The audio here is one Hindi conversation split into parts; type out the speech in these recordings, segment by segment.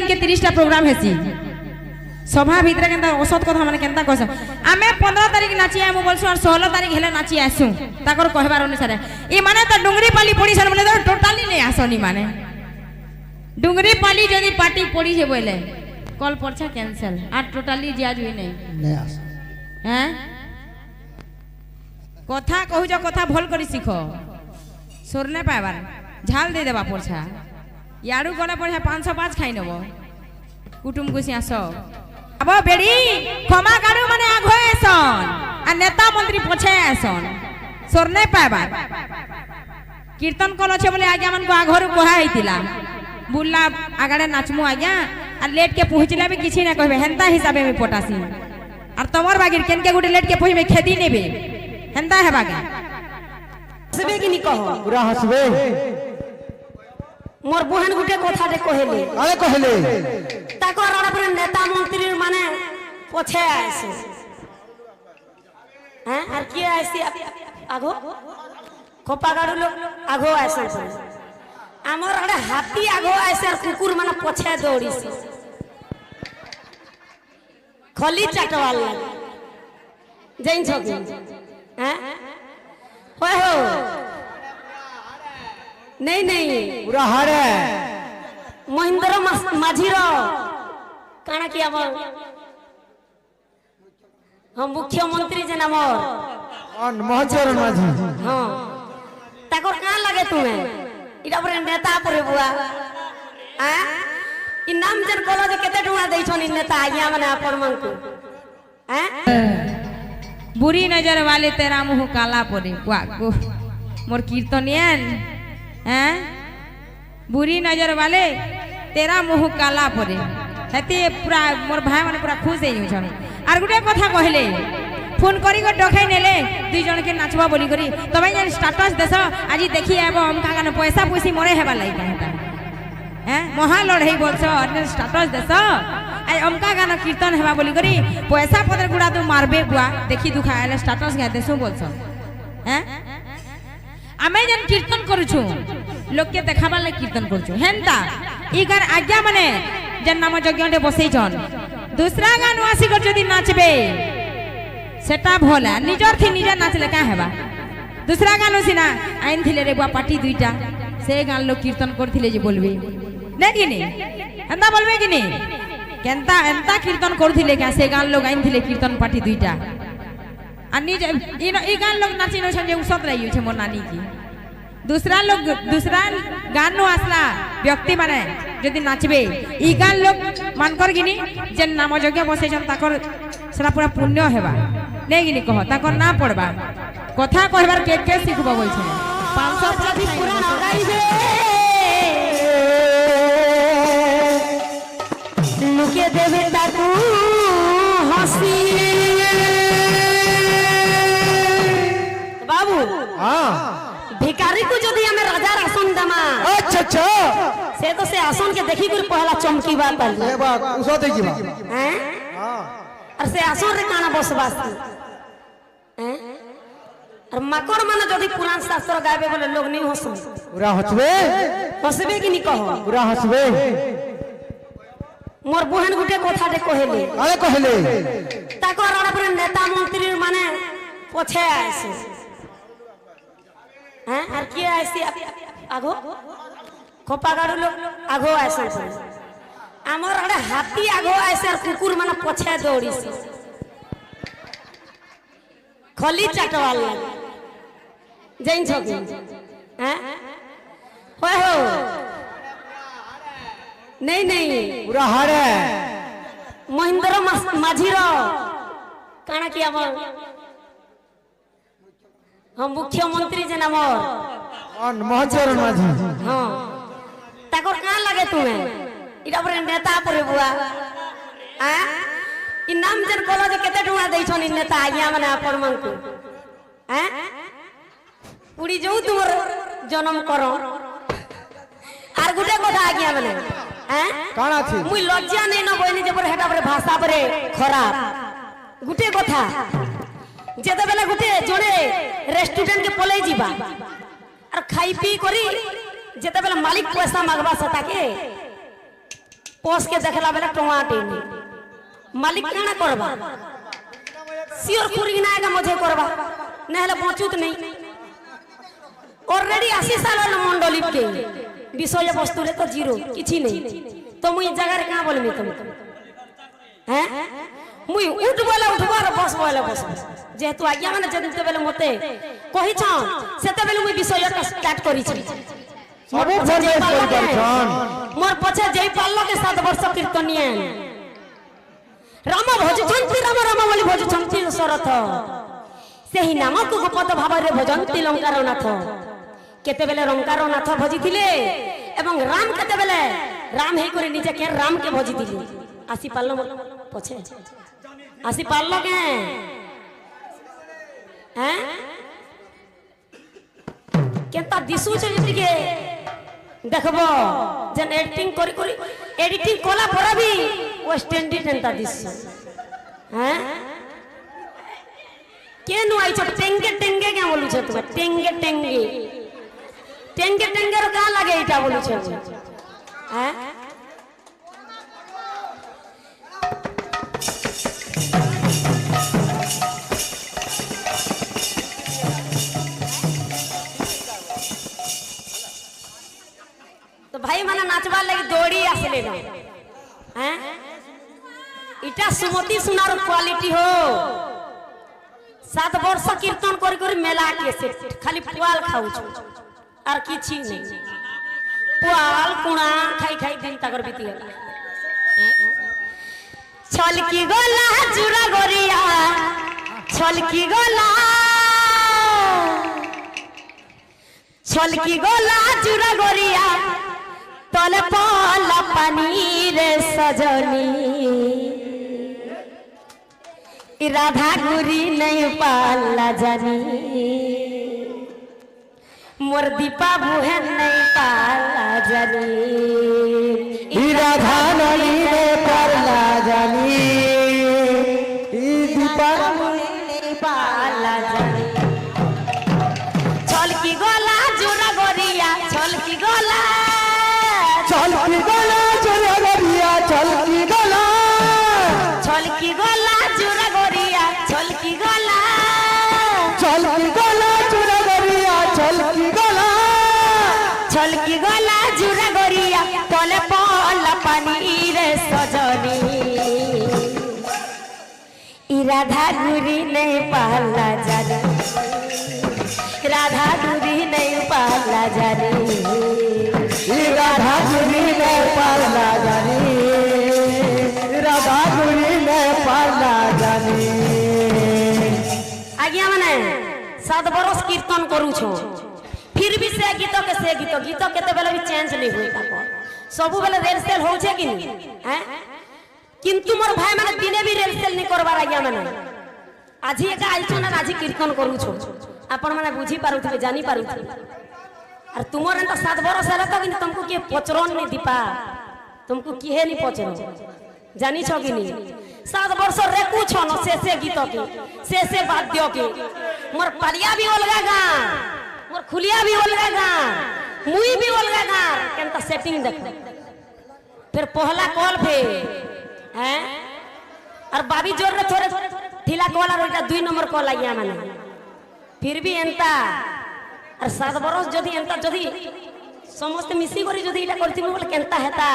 दिन के 30 टा प्रोग्राम हेसी सभा भीतर केंता औसत कथा माने केंता कहस आमे 15 तारिख नाची आमु बोलसु और 16 तारिख हेले नाची आसु ताकर कहबार अनुसार ई माने त डुंगरी पाली पड़ी सन बोले तो टोटली नहीं आसनी माने डुंगरी पाली जदी पार्टी पड़ी जे बोले कॉल परछा कैंसिल आ टोटली जियाज हुई नहीं आस हैं कथा कहू जो कथा भल करी सिखो सोर ने पाइबार झाल दे देबा परछा याडू गने पड़े 505 खाई नबो कुटुम गुसी आसो अब बेड़ी क्षमा काडू माने आगो एसन आ नेता मंत्री पछे एसन सोर ने पाइबार कीर्तन कलो छे बोले आज्ञा मन को आघर कोहा हेतिला बुल्ला आगाड़े नाचमु आज्ञा आ लेट के पहुंचला भी किछि ना कहबे हेंता हिसाबे में पटासी और तमर बागिर केन के गुटे लेट के पहुंचबे खेदी नेबे हेंता हेबागे हसबे कि नि कहो पूरा हसबे मोर बहन गुटे कथा दे कहले अरे कहले ताकर अपने नेता मंत्री माने पछे आइसे हैं और के आइसे आगो खोपागाड़ू लोग आगो आइसे आमर अरे हाथी आगो आइसे और कुकुर माने पछे दौड़ी से खली चाटवाल जैन छकी हैं होय हो नहीं नहीं पूरा हारे महेंद्र माझी रो काना कि हमर हम मुख्यमंत्री जे नमर और महचर माझी हां ताकर का लगे तुम्हें इटा पर नेता पर बुआ आ इ नाम जन कोलो जे केते टुना दै छनी नेता आज्ञा माने अपन मन को हैं बुरी नजर वाले तेरा मुंह काला पड़े वाह मोर कीर्तनियन हैं बुरी नजर वाले तेरा मुंह काला पड़े हेती पूरा मोर भाई माने पूरा खुश हे छन आर गुटे कथा कहले फोन करी को डखाई नेले दुई जन के नाचबा बोली करी तबे जे स्टेटस देस आज देखि आबो हम का गान पैसा पुसी मरे हेबा लाई कहता हैं महा लड़ई बोलछ और स्टेटस देस आई हमका गान कीर्तन हेबा बोली करी पैसा पत्र गुडा तू मारबे बुआ देखि दुखाइले स्टेटस गा देसु बोलछ हैं आमे जन कीर्तन करूछु लोग के देखाबा ले कीर्तन करूछु हेंता इगर आज्ञा माने जन नाम यज्ञ बसई छन दूसरा गान वासी कर जदी नाचबे सेटा भोला निजर थी निजर नाचले का हेबा दूसरा गान सिना आइन थिले रे बुआ पार्टी दुईटा से गान लोग कीर्तन करथिले जे बोलबे नै कि नै हेंता बोलबे कि नै केनता एंता कीर्तन करथिले का से गान लोग आइन थिले कीर्तन पार्टी दुईटा अन्नी इ गान लोग नाची न छन जे उसत रही छे मोर नानी की दूसरा गान नो आसला व्यक्ति माने जदी नाचबे इ गान लोग मानकर गिनी जे नाम यज्ञ बसे छन ताकर सरा पूरा पुण्य हेबा नै गिनी कह ताकर ना पड़बा कथा कहबार के सिखबो बोल छे 500 पूरा गाइबे लुके देबे ताकू हंसी बाबू हां भिखारी को जदी हमें राजा आसन दमा अच्छा अच्छा से तो से आसन के देखि कर पहला चमकी बात ए बा उसो दे जीवा हैं हां और से आसन रे काना बसबास हैं और मकर माने जदी पुराण शास्त्र गावे बोले लोग नहीं हंस पूरा हसबे कि नहीं कहो पूरा हसबे मोर बहन गुटे कथा दे कहले अरे कहले ताकर अपने नेता मंत्री माने पछे आइसे हैं और के आइसे आगो खोपागाड़ू लोग आगो आइसे आमर अरे हाथी आगो आइसे और कुकुर माने पछे दौड़ी से खली चाटवाल जैन छकी हैं होय हो नहीं नहीं पूरा हारे महेंद्र माझी रो काना कि हमर हम मुख्यमंत्री जे नमर और महचर माझी हां ताकर का लगे तुम्हें इटा पर नेता पर बुआ आ इ नाम जन कोलो जे केते टुना दै छनी नेता आज्ञा माने अपन मन को हैं पुड़ी जो तुमर जन्म करो आर गुटे कथा आज्ञा माने हैं काना थी मुई लज्जा नहीं न बोइनी जे पर हेटा पर भाषा पर खराब गुटे कथा जेते बेला गुटे जोड़े रेस्टोरेंट के पलै जीबा और खाई पी करी जेते बेला मालिक पैसा मांगबा सता के पोस के देखला बेला टमाटे नहीं मालिक काना करबा सियोर खुरी नायगा मुझे करबा नहले पहुंचुत नहीं ऑलरेडी 80 साल मंडली के विषय वस्तु रे तो जीरो किछि नहीं तो मुई जगह रे का बोलमी तुम हैं मुई उठ बोले उठबार बस बोले बस जेतु आज्ञा माने जते बेले मते कहि छ सेते बेले मुई विषय स्टार्ट करि छी सब फरमाइश करि परछन मोर पछे जेई पाल्लो के 7 वर्ष कीर्तनिया राम भजछंती राम राम बोली भजछंती दशरथ सेही नाम को गोपत भाव रे भजंती लंकारनाथ केते बेले लंकारनाथ भजिथिले एवं राम केते बेले राम हेई करे निजे के राम के भजिथिले आसी पाल्लो पछे आसी पाल्लो के हैं केता दिसु छ टिके देखबो जन एडिटिंग करी करी एडिटिंग कोला पर भी वो स्टैंडर्ड एंता दिस हैं केनु आई छ टेंगे टेंगे क्या बोलु छ तुम टेंगे टेंगे टेंगे टेंगे रो का लागे इटा बोलु छ हैं तो भाई माना नाचवा लगी दौड़ी आसले ना हैं इटा सुमति सुनार क्वालिटी हो 7 वर्ष कीर्तन करी करी मेला के से खाली पुआल खाऊ छु आर किछि नहीं पुआल कुणा खाई खाई दिन तकर बीती गेला छलकी गला जुरा गोरिया छलकी गला जुरा गोरिया तले पाल पानी रे सजनी राधा गुरी नहीं पाला जानी मोर दीपा बुहन नहीं पाला जानी राधा नहीं पाला जानी दीपा नहीं पाला जानी छल की गोला जुरा गोरिया छल की गोला चल की गोला चला गरिया चल की गोला छल की गोला जुरा गोरिया छल की गोला चुरा गरिया चल की गोला जुरा गोरिया तले पाल पानी रे सजनी राधा गुरी नहीं पाला जानी राधा गुरी नहीं पाला जानी राधा गुरी ने पाला जानी राधा गुरी ने पाला जानी आज्ञा माने 7 बरस कीर्तन करू छो फिर भी से गीत केते बेले भी चेंज नहीं हुई ताको सबु बेले रेलसेल हो छे कि नहीं हैं किंतु मोर भाई माने दिने भी रेलसेल नहीं करबार आज्ञा माने आज एका आइछो ना आज कीर्तन करू छो आपण माने बुझी पारुथिबे जानी पारुथिबे और तुमर एंता 7 बरस हेला तो किंतु तुमको के पचरन नहीं दीपा तुमको किहे नहीं पचरन जानी छो कि नहीं 7 वर्ष रेकू छो न से गीत के से वाद्य के मोर पलिया भी अलगा गा मोर खुलिया भी अलगा गा मुई भी अलगा गा केनता सेटिंग देख फिर पहला कॉल पे हैं और बाबी जोर रे थोड़े ढीला कॉल और एटा 2 नंबर कॉल आइया माने फिर भी एंता और 7 बरस जदि एंता जदि समस्त मिसी करी जदि इटा करथि बोले केनता हेता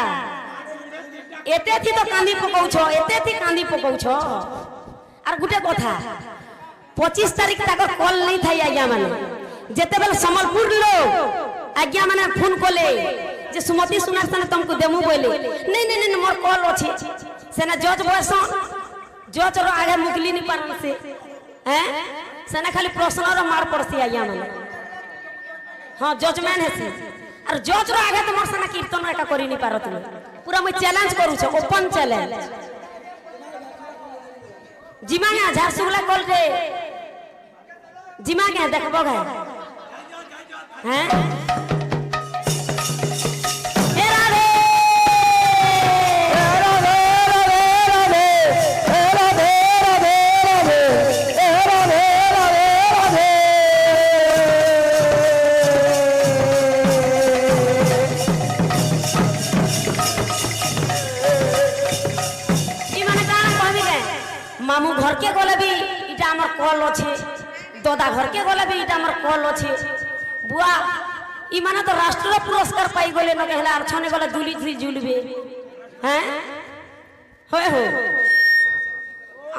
एते थी तो कांदी पकाउ छ एते थी कांदी पकाउ छ और गुटे कथा 25 तारीख तक कॉल नहीं थाई आज्ञा माने जेते बेल समलपुर लोग आज्ञा माने फोन कोले जे सुमति सुनार सने तुमको देमु बोले नहीं मोर कॉल अछि सेना जज बसन जज रो आगे मुकली नहीं पारन से हैं सेना खाली प्रश्न रो मार पड़सी आज्ञा माने हां जजमेंट हेसी और जज रो आगे तो मोर सना कीर्तन एका करि नहीं पारत पूरा मैं चैलेंज करू छ ओपन चैलेंज जिमागा झारसुगला कॉल रे जिमागा देखबो गा हैं हे राधे মামু ঘরকে গলে বি এটা আমার কল আছে, দাদা ঘরকে গলে বি এটা আমার কল আছে। বুয়া ই মানে তো রাষ্ট্র পুরস্কার পাই গলে নকে হেলা আর ছনে গলে দুলি ধুই ঝুলবে। হ্যাঁ হয় হো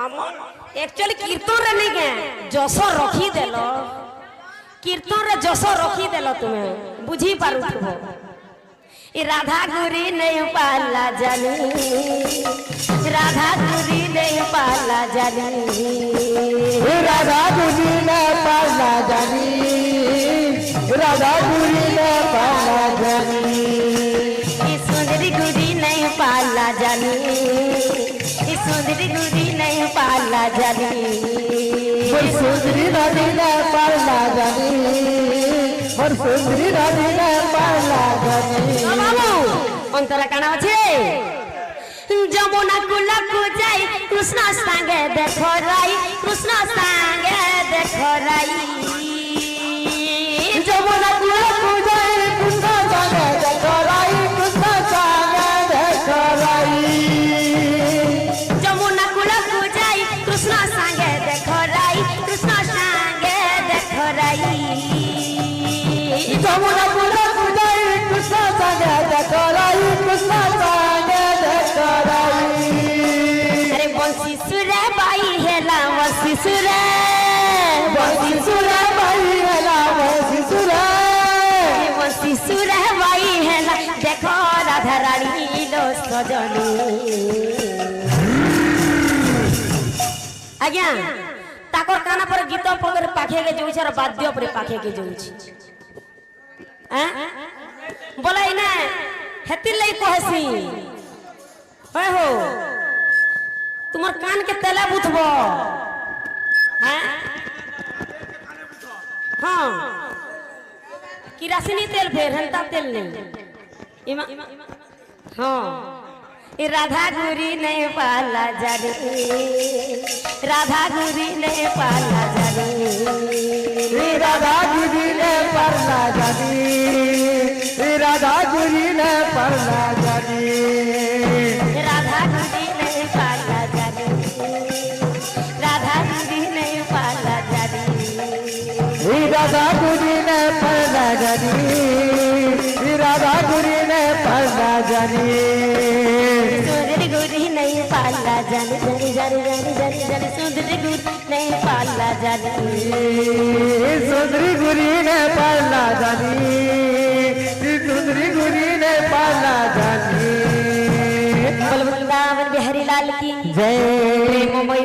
আমার একচুয়ালি কীর্তন রে নেই কে যশ রখি দেল, কীর্তন রে যশ রখি দেল তুমি বুঝি পারুথব। ई राधा गुरी नहीं पाला जानी, राधा गुरी नहीं पाला जानी, राधा गुरी ने पाला जानी, राधा गुरी ने पाला जानी, ई सुंदरी गुरी नहीं पाला जानी, ई सुंदरी गुरी नहीं पाला जानी, और सुंदरी नदी ने पाला जानी, और सुंदरी नदी ने पाला जानी। बाबू अंतरा काना আছে যমুনা কুলকু যাই কৃষ্ণ সঙ্গে দেখো রাই, কৃষ্ণ সঙ্গে দেখো রাই, যমুনা কুলকু যাই কৃষ্ণ সঙ্গে দেখো রাই, কৃষ্ণ সঙ্গে দেখো রাই, যমুনা কুলকু যাই কৃষ্ণ সঙ্গে দেখো রাই, কৃষ্ণ সঙ্গে দেখো রাই, যমুনা কুলকু যাই কৃষ্ণ সঙ্গে দেখো রাই, কৃষ্ণ সঙ্গে দেখো রাই। अरे बंसी सुरे बाई हेला बंसी सुरे, बंसी सुरे बाई हेला बंसी सुरे, बंसी सुरे बाई हेला देखो राधा रानी लो सजनी। आज्ञा ताकर काना पर गीत पगर पाखे के जोइछ और वाद्य पर पाखे के जोइछ। हैं बोला इने हेति लई कहसी होय हो तुम्हार कान के तेला बुथबो। हैं हाँ किरासिनी तेल फेर हंता तेल नहीं इमा हाँ ये राधा गुरी नहीं पाला जानी, राधा गुरी नहीं पाला जानी, राधा गुरी ने पाला जानी, राधा गुरी ने पाला जानी, राधा गुरी नहीं पाला जानी, राधा गुरी नहीं पाला जानी, राधा गुरी ने पाला जानी, राधा गुरी ने पाला जानी, सुंदरी गुरी नहीं पाला जानी, जानी जानी जानी जानी जानी सुंदरी गुरी नहीं पाला जानी, सुंदरी गुरी ने पाला जानी, सुंदरी गुरी ने पाला जानी। बोल वृंदावन बिहारी लाल की जय। प्रेम मोई